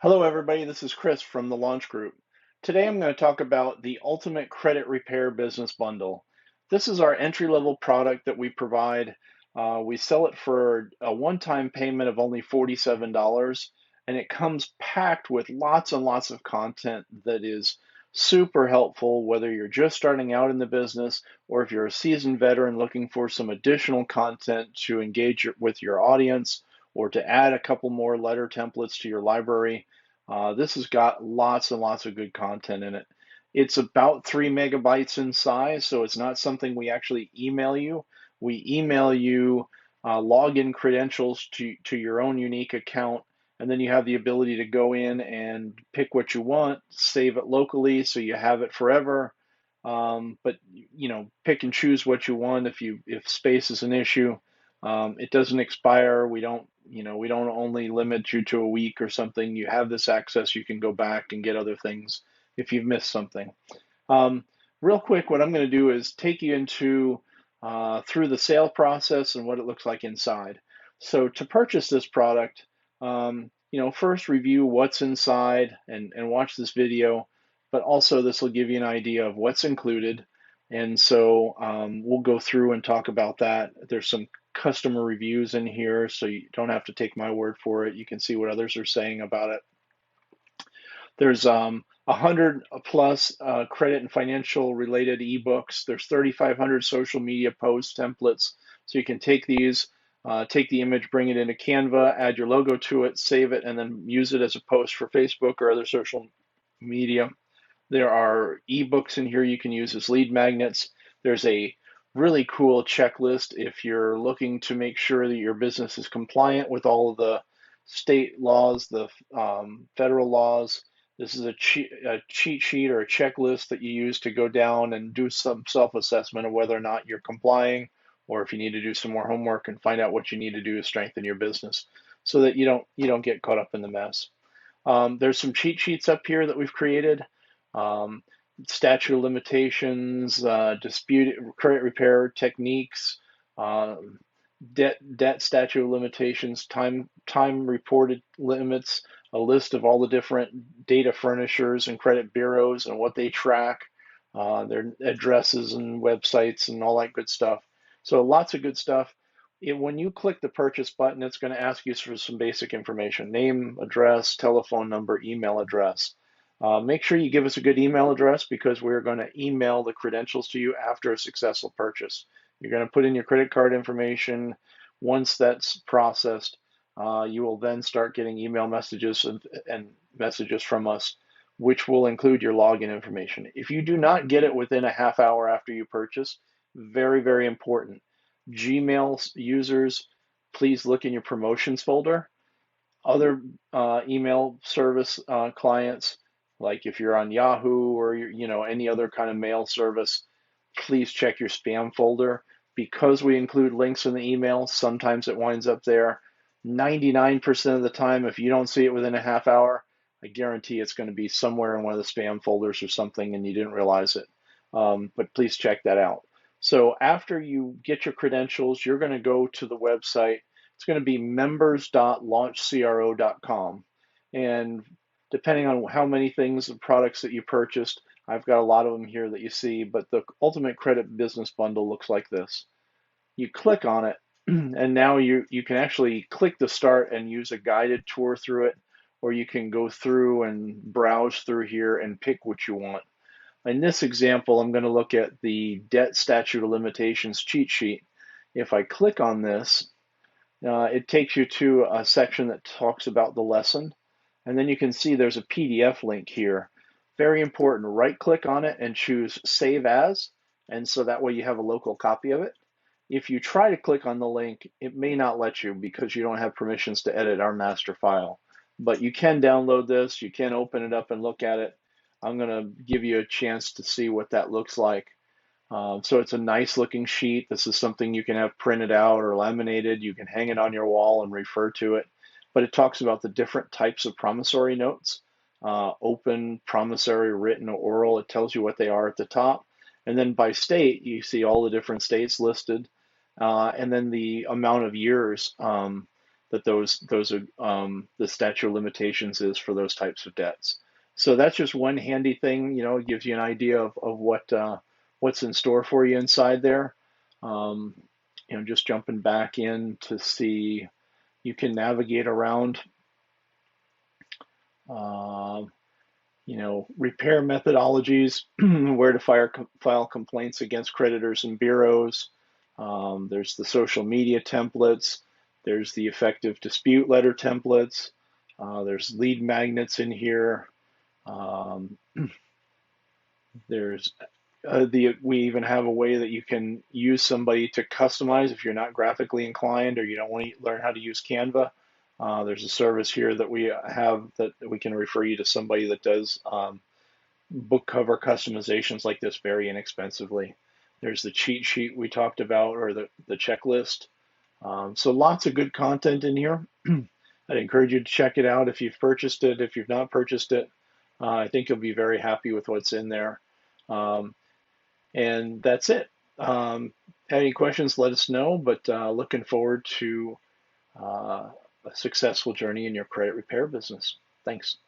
Hello, everybody. This is Chris from the Launch Group. Today, I'm going to talk about the Ultimate Credit Repair Business Bundle. This is our entry-level product that we provide. We sell it for a one-time payment of only $47, and it comes packed with lots and lots of content that is super helpful, whether you're just starting out in the business or if you're a seasoned veteran looking for some additional content to engage with your audience or to add a couple more letter templates to your library. This has got lots and lots of good content in it. It's about 3 MB in size, so it's not something we actually email you. We email you login credentials to your own unique account, and then you have the ability to go in and pick what you want, save it locally so you have it forever. But pick and choose what you want if space is an issue. It doesn't expire. We don't only limit you to a week or something. You have this access. You can go back and get other things if you've missed something. Um, Real quick, what I'm going to do is take you into through the sale process and what it looks like inside. So to purchase this product, first review what's inside and watch this video, but also this will give you an idea of what's included. And so we'll go through and talk about that. There's some customer reviews in here, so you don't have to take my word for it. You can see what others are saying about it. There's 100 plus credit and financial related ebooks. There's 3,500 social media posts, templates. So you can take these, take the image, bring it into Canva, add your logo to it, save it, and then use it as a post for Facebook or other social media. There are ebooks in here you can use as lead magnets. There's a really cool checklist if you're looking to make sure that your business is compliant with all of the state laws, the federal laws. This is a cheat sheet or a checklist that you use to go down and do some self-assessment of whether or not you're complying, or if you need to do some more homework and find out what you need to do to strengthen your business, so that you don't get caught up in the mess. There's some cheat sheets up here that we've created. Um, Statute of limitations, dispute credit repair techniques, uh, debt statute of limitations, time reported limits, a list of all the different data furnishers and credit bureaus and what they track, their addresses and websites and all that good stuff. So lots of good stuff. When you click the purchase button, it's going to ask you for some basic information: name, address, telephone number, email address. Make sure you give us a good email address, because we're going to email the credentials to you after a successful purchase. You're going to put in your credit card information. Once that's processed, you will then start getting email messages and messages from us, which will include your login information. If you do not get it within a half hour after you purchase, very, very important. Gmail users, please look in your promotions folder. Other email service clients, like if you're on Yahoo or any other kind of mail service, please check your spam folder, because we include links in the email. Sometimes it winds up there. 99% of the time, if you don't see it within a half hour, I guarantee it's going to be somewhere in one of the spam folders or something, and you didn't realize it. But please check that out. So after you get your credentials, you're going to go to the website. It's going to be members.launchcro.com. And depending on how many things and products that you purchased, I've got a lot of them here that you see, but the Ultimate Credit Business Bundle looks like this. You click on it, and now you can actually click the start and use a guided tour through it, or you can go through and browse through here and pick what you want. In this example, I'm going to look at the debt statute of limitations cheat sheet. If I click on this, it takes you to a section that talks about the lesson, and then you can see there's a PDF link here. Very important, right click on it and choose Save As, and so that way you have a local copy of it. If you try to click on the link, it may not let you because you don't have permissions to edit our master file. But you can download this, you can open it up and look at it. I'm going to give you a chance to see what that looks like. So it's a nice looking sheet. This is something you can have printed out or laminated. You can hang it on your wall and refer to it. But it talks about the different types of promissory notes: open, promissory, written, or oral. It tells you what they are at the top. And then by state, you see all the different states listed. And then the amount of years that those are the statute of limitations is for those types of debts. So that's just one handy thing, it gives you an idea of what's in store for you inside there. Um, just jumping back in to see, you can navigate around, uh, repair methodologies, where to file complaints against creditors and bureaus. There's the social media templates. There's the effective dispute letter templates. There's lead magnets in here. Um, there's we even have a way that you can use somebody to customize if you're not graphically inclined or you don't want to learn how to use Canva. There's a service here that we have that we can refer you to somebody that does book cover customizations like this very inexpensively. There's the cheat sheet we talked about, or the checklist. So lots of good content in here. I'd encourage you to check it out if you've purchased it. If you've not purchased it, I think you'll be very happy with what's in there. Um, and that's it. Have any questions, let us know, but looking forward to a successful journey in your credit repair business. Thanks.